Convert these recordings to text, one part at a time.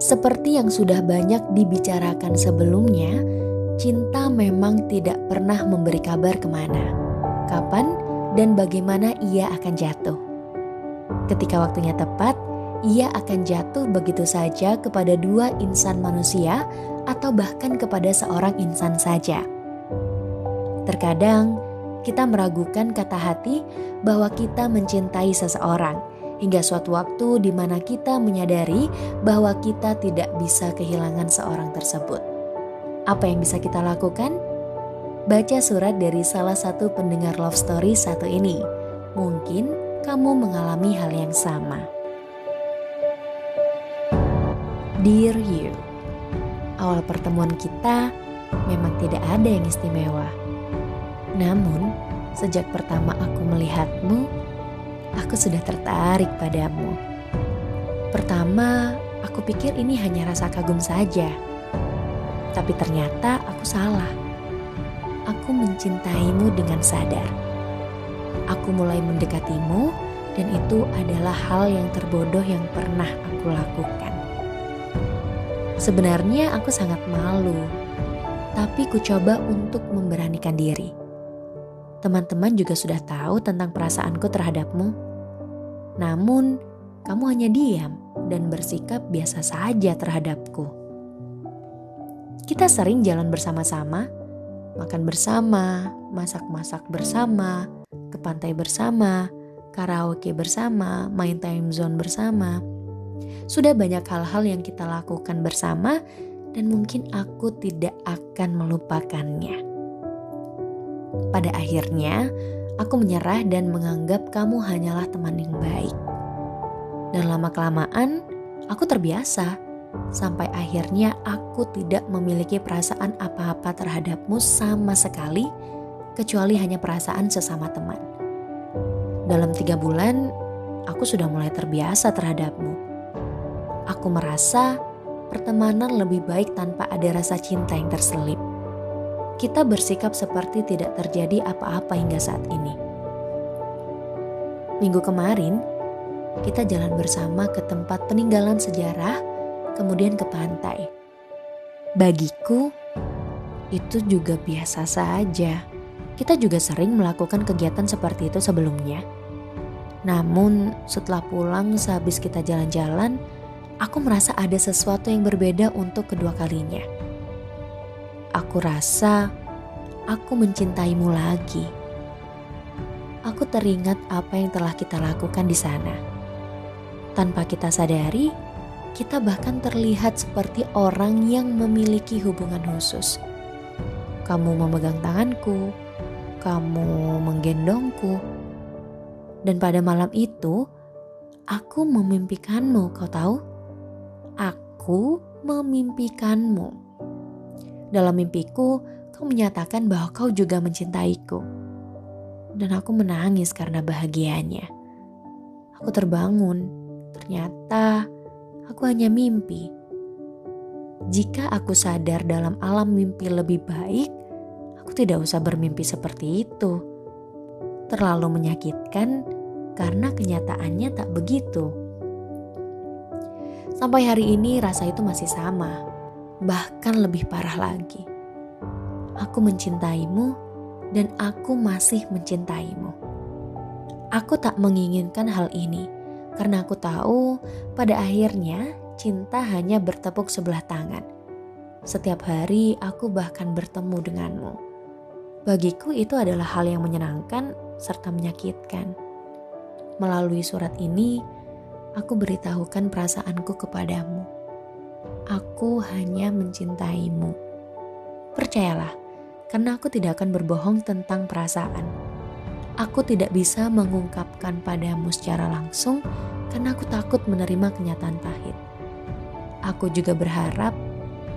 Seperti yang sudah banyak dibicarakan sebelumnya, cinta memang tidak pernah memberi kabar kemana, kapan, dan bagaimana ia akan jatuh. Ketika waktunya tepat, ia akan jatuh begitu saja kepada dua insan manusia atau bahkan kepada seorang insan saja. Terkadang, kita meragukan kata hati bahwa kita mencintai seseorang, hingga suatu waktu di mana kita menyadari bahwa kita tidak bisa kehilangan seorang tersebut. Apa yang bisa kita lakukan? Baca surat dari salah satu pendengar love story satu ini. Mungkin kamu mengalami hal yang sama. Dear you, awal pertemuan kita memang tidak ada yang istimewa. Namun, sejak pertama aku melihatmu, aku sudah tertarik padamu. Pertama, aku pikir ini hanya rasa kagum saja. Tapi ternyata aku salah. Aku mencintaimu dengan sadar. Aku mulai mendekatimu dan itu adalah hal yang terbodoh yang pernah aku lakukan. Sebenarnya aku sangat malu, tapi ku coba untuk memberanikan diri. Teman-teman juga sudah tahu tentang perasaanku terhadapmu. Namun, kamu hanya diam dan bersikap biasa saja terhadapku. Kita sering jalan bersama-sama, makan bersama, masak-masak bersama, ke pantai bersama, karaoke bersama, main time zone bersama. Sudah banyak hal-hal yang kita lakukan bersama dan mungkin aku tidak akan melupakannya. Pada akhirnya, aku menyerah dan menganggap kamu hanyalah teman yang baik. Dan lama-kelamaan, aku terbiasa. Sampai akhirnya aku tidak memiliki perasaan apa-apa terhadapmu sama sekali, kecuali hanya perasaan sesama teman. Dalam 3 bulan, aku sudah mulai terbiasa terhadapmu. Aku merasa pertemanan lebih baik tanpa ada rasa cinta yang terselip. Kita bersikap seperti tidak terjadi apa-apa hingga saat ini. Minggu kemarin, kita jalan bersama ke tempat peninggalan sejarah, kemudian ke pantai. Bagiku, itu juga biasa saja. Kita juga sering melakukan kegiatan seperti itu sebelumnya. Namun, setelah pulang sehabis kita jalan-jalan, aku merasa ada sesuatu yang berbeda untuk kedua kalinya. Aku rasa aku mencintaimu lagi. Aku teringat apa yang telah kita lakukan di sana. Tanpa kita sadari, kita bahkan terlihat seperti orang yang memiliki hubungan khusus. Kamu memegang tanganku, kamu menggendongku. Dan pada malam itu, aku memimpikanmu, kau tahu? Aku memimpikanmu. Dalam mimpiku, kau menyatakan bahwa kau juga mencintaiku. Dan aku menangis karena bahagianya. Aku terbangun, ternyata aku hanya mimpi. Jika aku sadar dalam alam mimpi lebih baik, aku tidak usah bermimpi seperti itu. Terlalu menyakitkan karena kenyataannya tak begitu. Sampai hari ini rasa itu masih sama, bahkan lebih parah lagi. Aku mencintaimu dan aku masih mencintaimu. Aku tak menginginkan hal ini karena aku tahu pada akhirnya cinta hanya bertepuk sebelah tangan. Setiap hari aku bahkan bertemu denganmu. Bagiku itu adalah hal yang menyenangkan serta menyakitkan. Melalui surat ini, aku beritahukan perasaanku kepadamu. Aku hanya mencintaimu. Percayalah, karena aku tidak akan berbohong tentang perasaan. Aku tidak bisa mengungkapkan padamu secara langsung karena aku takut menerima kenyataan pahit. Aku juga berharap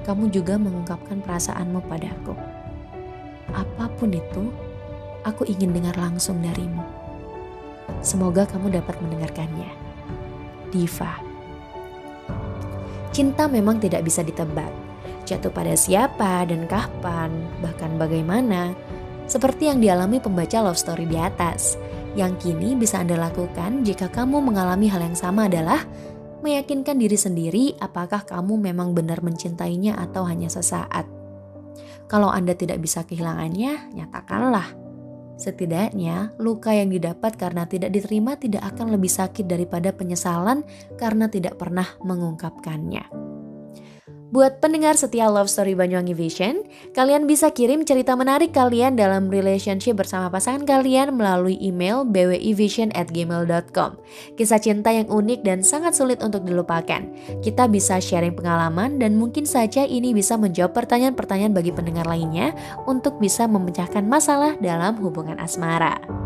kamu juga mengungkapkan perasaanmu padaku. Apapun itu, aku ingin dengar langsung darimu. Semoga kamu dapat mendengarkannya. Diva. Cinta memang tidak bisa ditebak. Jatuh pada siapa dan kapan, bahkan bagaimana. Seperti yang dialami pembaca love story di atas. Yang kini bisa Anda lakukan jika kamu mengalami hal yang sama adalah Meyakinkan diri sendiri apakah kamu memang benar mencintainya atau hanya sesaat. Kalau Anda tidak bisa kehilangannya, nyatakanlah. Setidaknya, luka yang didapat karena tidak diterima tidak akan lebih sakit daripada penyesalan karena tidak pernah mengungkapkannya. Buat pendengar setia Love Story Banyuwangi Vision, kalian bisa kirim cerita menarik kalian dalam relationship bersama pasangan kalian melalui email bwivision@gmail.com. Kisah cinta yang unik dan sangat sulit untuk dilupakan. Kita bisa sharing pengalaman dan mungkin saja ini bisa menjawab pertanyaan-pertanyaan bagi pendengar lainnya untuk bisa memecahkan masalah dalam hubungan asmara.